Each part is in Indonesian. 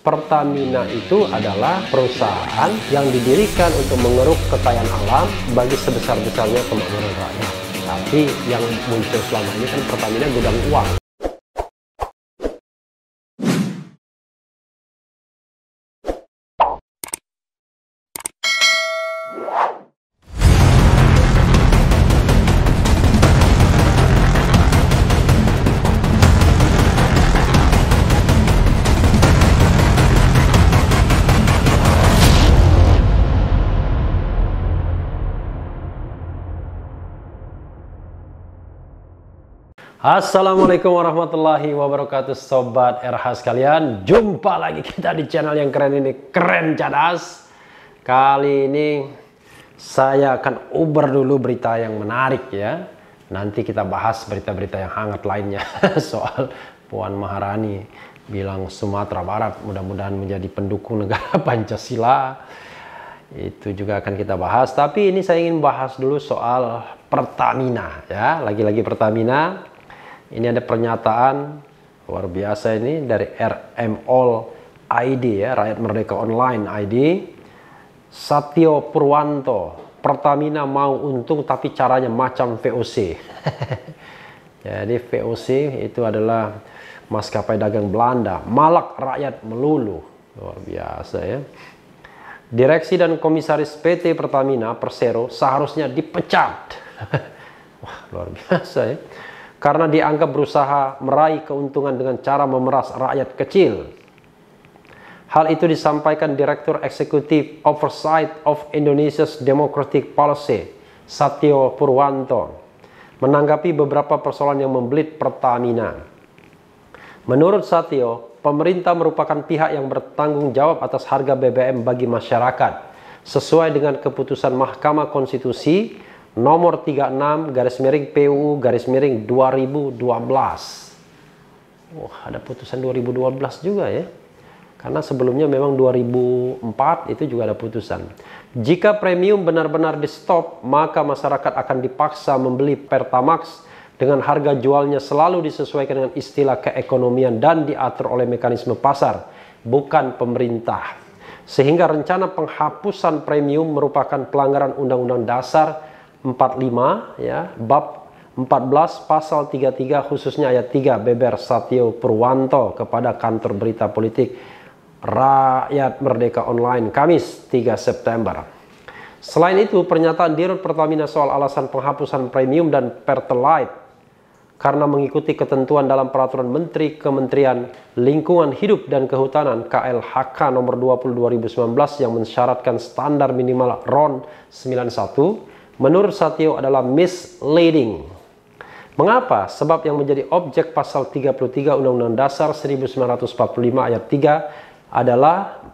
Pertamina itu adalah perusahaan yang didirikan untuk mengeruk kekayaan alam bagi sebesar-besarnya kemakmuran rakyat. Tapi yang muncul selama ini kan Pertamina gudang uang. Assalamualaikum warahmatullahi wabarakatuh, Sobat RH sekalian. Jumpa lagi kita di channel yang keren ini, Keren Cadas. Kali ini saya akan uber dulu berita yang menarik ya. Nanti kita bahas berita-berita yang hangat lainnya. Soal Puan Maharani bilang Sumatera Barat mudah-mudahan menjadi pendukung negara Pancasila. Itu juga akan kita bahas. Tapi ini saya ingin bahas dulu soal Pertamina ya. Lagi-lagi Pertamina. Ini ada pernyataan luar biasa ini dari RMOL ID ya, Rakyat Merdeka Online ID. Satyo Purwanto, Pertamina mau untung tapi caranya macam VOC. Jadi VOC itu adalah maskapai dagang Belanda, malak rakyat melulu. Luar biasa ya. Direksi dan komisaris PT Pertamina Persero seharusnya dipecat. Wah, luar biasa ya. Karena dianggap berusaha meraih keuntungan dengan cara memeras rakyat kecil. Hal itu disampaikan Direktur Eksekutif Oversight of Indonesia's Democratic Policy, Satyo Purwanto, menanggapi beberapa persoalan yang membelit Pertamina. Menurut Satyo, pemerintah merupakan pihak yang bertanggung jawab atas harga BBM bagi masyarakat, sesuai dengan keputusan Mahkamah Konstitusi nomor 36/PUU/2012. Wah, ada putusan 2012 juga ya. Karena sebelumnya memang 2004 itu juga ada putusan. Jika premium benar-benar di stop, maka masyarakat akan dipaksa membeli Pertamax dengan harga jualnya selalu disesuaikan dengan istilah keekonomian dan diatur oleh mekanisme pasar, bukan pemerintah. Sehingga rencana penghapusan premium merupakan pelanggaran Undang-Undang Dasar 45 ya, bab 14 pasal 33 khususnya ayat 3, beber Satyo Purwanto kepada kantor berita politik Rakyat Merdeka Online Kamis 3 September. Selain itu, pernyataan Dirut Pertamina soal alasan penghapusan premium dan Pertalite karena mengikuti ketentuan dalam peraturan Menteri Kementerian Lingkungan Hidup dan Kehutanan KLHK nomor 20 2019 yang mensyaratkan standar minimal RON 91 menurut Satyo adalah misleading. Mengapa? Sebab yang menjadi objek pasal 33 Undang-Undang Dasar 1945 ayat 3 adalah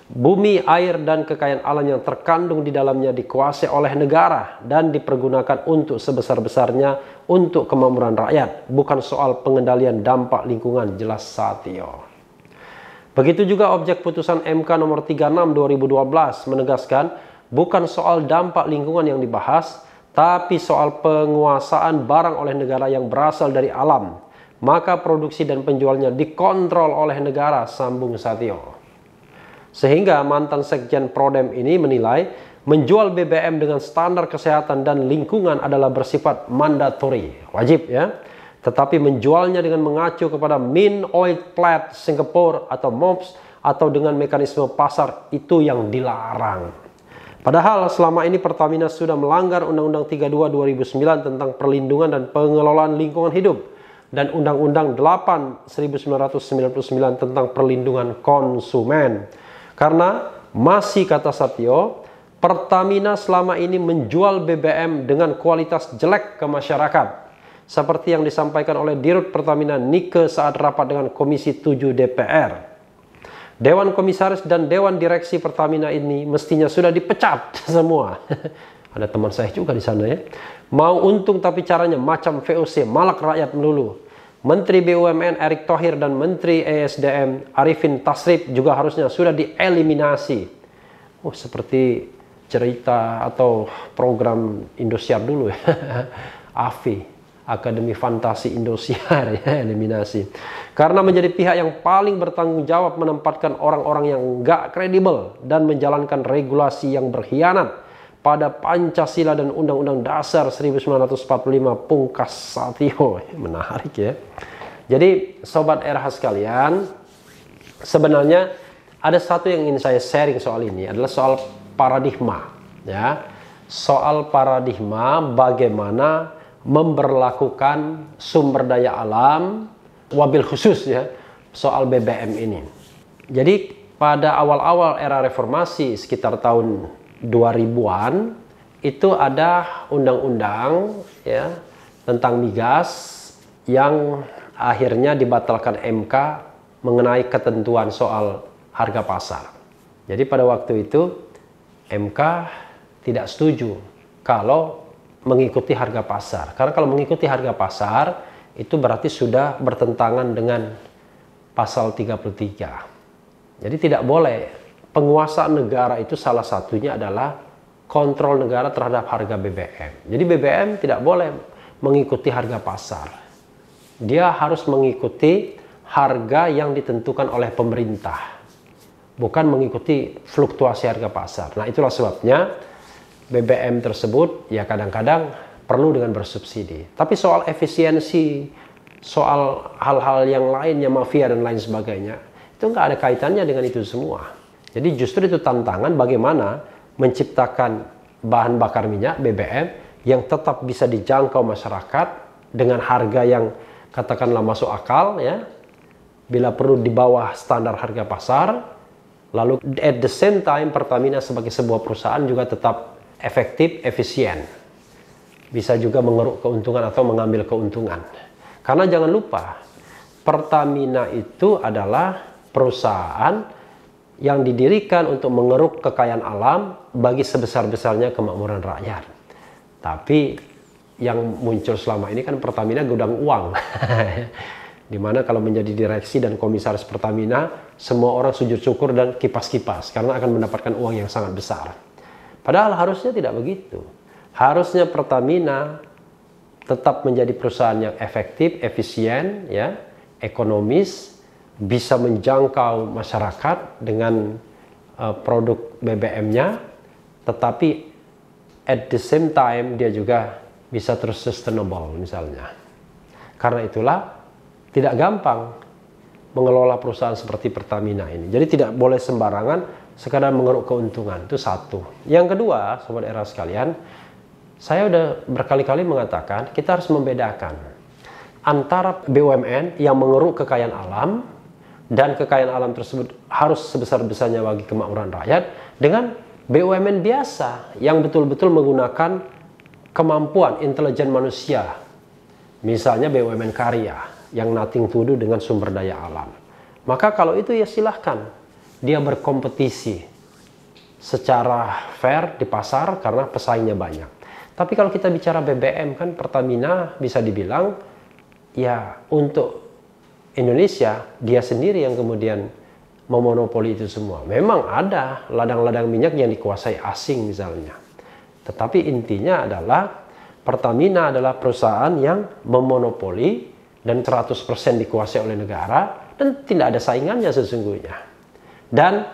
bumi, air, dan kekayaan alam yang terkandung di dalamnya dikuasai oleh negara dan dipergunakan untuk sebesar-besarnya untuk kemakmuran rakyat, bukan soal pengendalian dampak lingkungan, jelas Satyo. Begitu juga objek putusan MK nomor 36 2012 menegaskan bukan soal dampak lingkungan yang dibahas, tapi soal penguasaan barang oleh negara yang berasal dari alam. Maka produksi dan penjualnya dikontrol oleh negara, sambung Satyo. Sehingga mantan Sekjen Prodem ini menilai menjual BBM dengan standar kesehatan dan lingkungan adalah bersifat mandatori, wajib ya. Tetapi menjualnya dengan mengacu kepada Min Oil Plat Singapore atau MOPS atau dengan mekanisme pasar itu yang dilarang. Padahal selama ini Pertamina sudah melanggar Undang-Undang 32 2009 tentang perlindungan dan pengelolaan lingkungan hidup dan Undang-Undang 8 1999 tentang perlindungan konsumen. Karena masih kata Satyo, Pertamina selama ini menjual BBM dengan kualitas jelek ke masyarakat. Seperti yang disampaikan oleh Dirut Pertamina Nike saat rapat dengan Komisi 7 DPR. Dewan Komisaris dan Dewan Direksi Pertamina ini mestinya sudah dipecat semua. Ada teman saya juga di sana ya. Mau untung tapi caranya macam VOC, malak rakyat melulu. Menteri BUMN Erick Thohir dan Menteri ESDM Arifin Tasrif juga harusnya sudah dieliminasi. Oh, seperti cerita atau program Indosiar dulu ya. AFI, Akademi Fantasi Indosiar ya, eliminasi. Karena menjadi pihak yang paling bertanggung jawab menempatkan orang-orang yang nggak kredibel dan menjalankan regulasi yang berkhianat pada Pancasila dan Undang-Undang Dasar 1945 Pungkas Satyo. Menarik ya. Jadi Sobat RH sekalian, sebenarnya ada satu yang ingin saya sharing soal ini, adalah soal paradigma ya. Soal paradigma bagaimana memberlakukan sumber daya alam, wabil khusus ya, soal BBM ini. Jadi pada awal-awal era reformasi sekitar tahun 2000-an itu ada undang-undang ya tentang migas yang akhirnya dibatalkan MK mengenai ketentuan soal harga pasar. Jadi pada waktu itu MK tidak setuju kalau mengikuti harga pasar. Karena kalau mengikuti harga pasar itu berarti sudah bertentangan dengan pasal 33. Jadi tidak boleh, penguasa negara itu salah satunya adalah kontrol negara terhadap harga BBM. Jadi BBM tidak boleh mengikuti harga pasar. Dia harus mengikuti harga yang ditentukan oleh pemerintah, bukan mengikuti fluktuasi harga pasar. Nah, itulah sebabnya BBM tersebut ya kadang-kadang perlu dengan bersubsidi. Tapi soal efisiensi, soal hal-hal yang lainnya, mafia dan lain sebagainya, itu nggak ada kaitannya dengan itu semua. Jadi justru itu tantangan bagaimana menciptakan bahan bakar minyak BBM yang tetap bisa dijangkau masyarakat dengan harga yang katakanlah masuk akal ya, bila perlu di bawah standar harga pasar. Lalu at the same time Pertamina sebagai sebuah perusahaan juga tetap efektif, efisien. Bisa juga mengeruk keuntungan atau mengambil keuntungan. Karena jangan lupa, Pertamina itu adalah perusahaan yang didirikan untuk mengeruk kekayaan alam bagi sebesar-besarnya kemakmuran rakyat. Tapi yang muncul selama ini kan Pertamina gudang uang. Dimana kalau menjadi direksi dan komisaris Pertamina, semua orang sujud syukur dan kipas-kipas karena akan mendapatkan uang yang sangat besar. Padahal harusnya tidak begitu. Harusnya Pertamina tetap menjadi perusahaan yang efektif, efisien, ya, ekonomis, bisa menjangkau masyarakat dengan produk BBM-nya, tetapi at the same time dia juga bisa terus sustainable misalnya. Karena itulah tidak gampang mengelola perusahaan seperti Pertamina ini. Jadi tidak boleh sembarangan sekadar mengeruk keuntungan. Itu satu. Yang kedua, Sobat Era sekalian, saya udah berkali-kali mengatakan kita harus membedakan antara BUMN yang mengeruk kekayaan alam dan kekayaan alam tersebut harus sebesar-besarnya bagi kemakmuran rakyat dengan BUMN biasa yang betul-betul menggunakan kemampuan intelijen manusia. Misalnya BUMN karya yang nothing to do dengan sumber daya alam. Maka kalau itu ya silahkan dia berkompetisi secara fair di pasar karena pesaingnya banyak. Tapi kalau kita bicara BBM kan Pertamina bisa dibilang ya untuk Indonesia dia sendiri yang kemudian memonopoli itu semua. Memang ada ladang-ladang minyak yang dikuasai asing misalnya. Tetapi intinya adalah Pertamina adalah perusahaan yang memonopoli dan 100% dikuasai oleh negara dan tidak ada saingannya sesungguhnya. Dan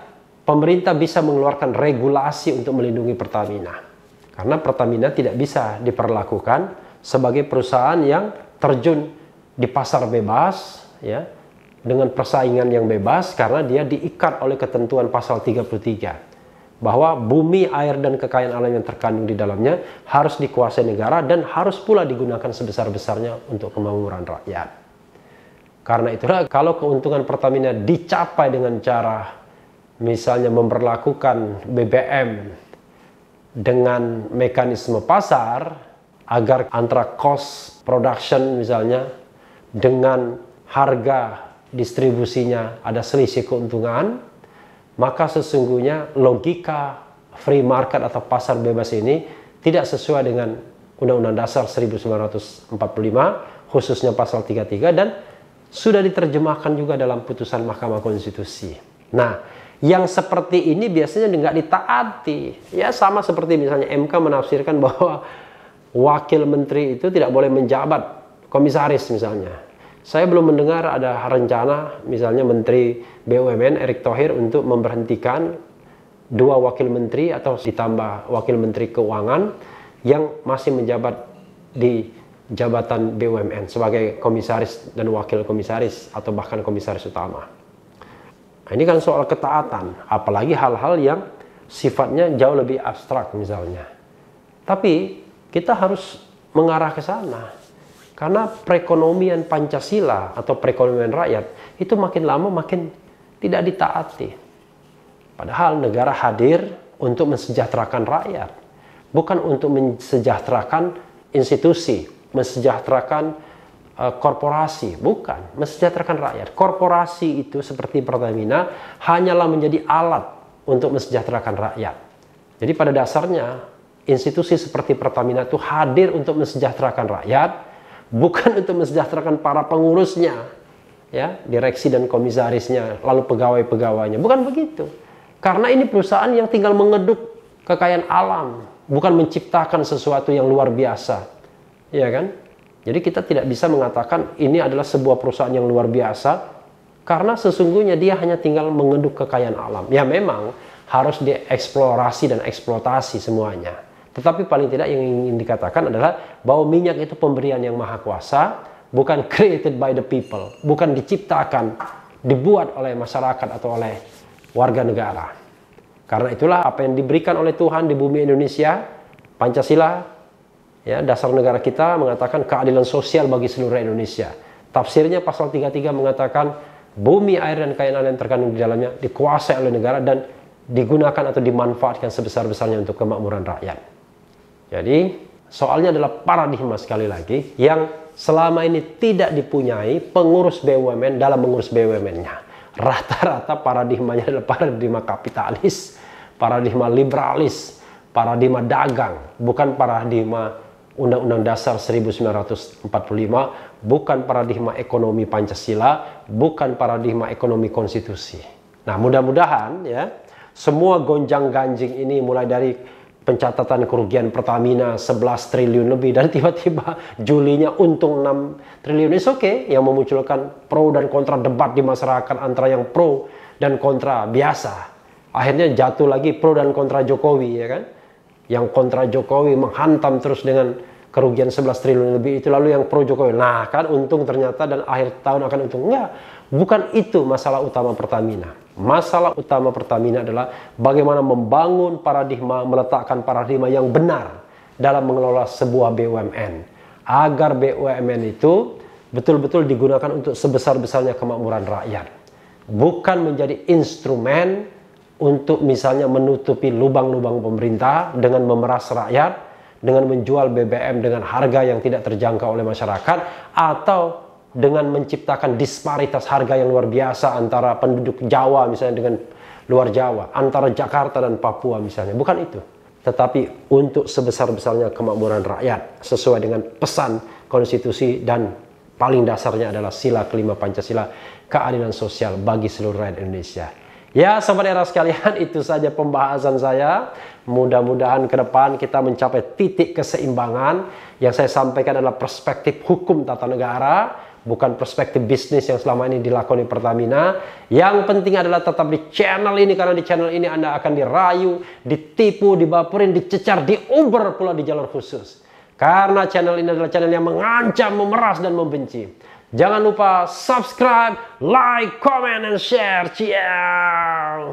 pemerintah bisa mengeluarkan regulasi untuk melindungi Pertamina. Karena Pertamina tidak bisa diperlakukan sebagai perusahaan yang terjun di pasar bebas ya, dengan persaingan yang bebas karena dia diikat oleh ketentuan pasal 33. Bahwa bumi, air, dan kekayaan alam yang terkandung di dalamnya harus dikuasai negara dan harus pula digunakan sebesar-besarnya untuk kemakmuran rakyat. Karena itulah kalau keuntungan Pertamina dicapai dengan cara misalnya memperlakukan BBM dengan mekanisme pasar agar antara cost production misalnya dengan harga distribusinya ada selisih keuntungan, maka sesungguhnya logika free market atau pasar bebas ini tidak sesuai dengan Undang-Undang Dasar 1945, khususnya pasal 33, dan sudah diterjemahkan juga dalam putusan Mahkamah Konstitusi. Nah, yang seperti ini biasanya nggak ditaati. Ya sama seperti misalnya MK menafsirkan bahwa wakil menteri itu tidak boleh menjabat komisaris misalnya. Saya belum mendengar ada rencana misalnya Menteri BUMN Erick Thohir untuk memberhentikan 2 wakil menteri atau ditambah wakil menteri keuangan yang masih menjabat di jabatan BUMN sebagai komisaris dan wakil komisaris atau bahkan komisaris utama. Nah, ini kan soal ketaatan, apalagi hal-hal yang sifatnya jauh lebih abstrak misalnya. Tapi kita harus mengarah ke sana. Karena perekonomian Pancasila atau perekonomian rakyat itu makin lama makin tidak ditaati. Padahal negara hadir untuk mensejahterakan rakyat, bukan untuk mensejahterakan institusi, mensejahterakan korporasi, bukan, mensejahterakan rakyat. Korporasi itu seperti Pertamina hanyalah menjadi alat untuk mensejahterakan rakyat. Jadi pada dasarnya institusi seperti Pertamina itu hadir untuk mensejahterakan rakyat, bukan untuk mensejahterakan para pengurusnya, ya, direksi dan komisarisnya, lalu pegawai-pegawainya. Bukan begitu. Karena ini perusahaan yang tinggal mengeduk kekayaan alam, bukan menciptakan sesuatu yang luar biasa. Ya kan? Jadi kita tidak bisa mengatakan ini adalah sebuah perusahaan yang luar biasa karena sesungguhnya dia hanya tinggal mengeduk kekayaan alam. Ya memang harus dieksplorasi dan eksploitasi semuanya. Tetapi paling tidak yang ingin dikatakan adalah bahwa minyak itu pemberian yang maha kuasa, bukan created by the people, bukan diciptakan, dibuat oleh masyarakat atau oleh warga negara. Karena itulah apa yang diberikan oleh Tuhan di bumi Indonesia, Pancasila, ya, dasar negara kita mengatakan keadilan sosial bagi seluruh Indonesia. Tafsirnya pasal 33 mengatakan bumi, air, dan kekayaan alam yang terkandung di dalamnya dikuasai oleh negara dan digunakan atau dimanfaatkan sebesar-besarnya untuk kemakmuran rakyat. Jadi soalnya adalah paradigma sekali lagi yang selama ini tidak dipunyai pengurus BUMN dalam mengurus BUMN-nya. Rata-rata paradigmanya adalah paradigma kapitalis, paradigma liberalis, paradigma dagang, bukan paradigma Undang-Undang Dasar 1945, bukan paradigma ekonomi Pancasila, bukan paradigma ekonomi konstitusi. Nah, mudah-mudahan ya, semua gonjang-ganjing ini mulai dari pencatatan kerugian Pertamina 11 triliun lebih dan tiba-tiba Julinya untung 6 triliun. It's okay, yang memunculkan pro dan kontra debat di masyarakat antara yang pro dan kontra biasa. Akhirnya jatuh lagi pro dan kontra Jokowi, ya kan? Yang kontra Jokowi menghantam terus dengan kerugian 11 triliun lebih itu, lalu yang pro Jokowi, nah kan untung ternyata dan akhir tahun akan untung. Enggak, bukan itu masalah utama Pertamina. Masalah utama Pertamina adalah bagaimana membangun paradigma, meletakkan paradigma yang benar dalam mengelola sebuah BUMN. Agar BUMN itu betul-betul digunakan untuk sebesar-besarnya kemakmuran rakyat. Bukan menjadi instrumen untuk misalnya menutupi lubang-lubang pemerintah dengan memeras rakyat, dengan menjual BBM dengan harga yang tidak terjangkau oleh masyarakat, atau dengan menciptakan disparitas harga yang luar biasa antara penduduk Jawa misalnya dengan luar Jawa, antara Jakarta dan Papua misalnya. Bukan itu. Tetapi untuk sebesar-besarnya kemakmuran rakyat sesuai dengan pesan konstitusi dan paling dasarnya adalah sila kelima Pancasila, keadilan sosial bagi seluruh rakyat Indonesia. Ya, sahabat era sekalian, itu saja pembahasan saya. Mudah-mudahan ke depan kita mencapai titik keseimbangan. Yang saya sampaikan adalah perspektif hukum tata negara, bukan perspektif bisnis yang selama ini dilakoni Pertamina. Yang penting adalah tetap di channel ini, karena di channel ini Anda akan dirayu, ditipu, dibaperin, dicecar, diuber pula di jalur khusus. Karena channel ini adalah channel yang mengancam, memeras, dan membenci. Jangan lupa subscribe, like, comment, and share. Ciao.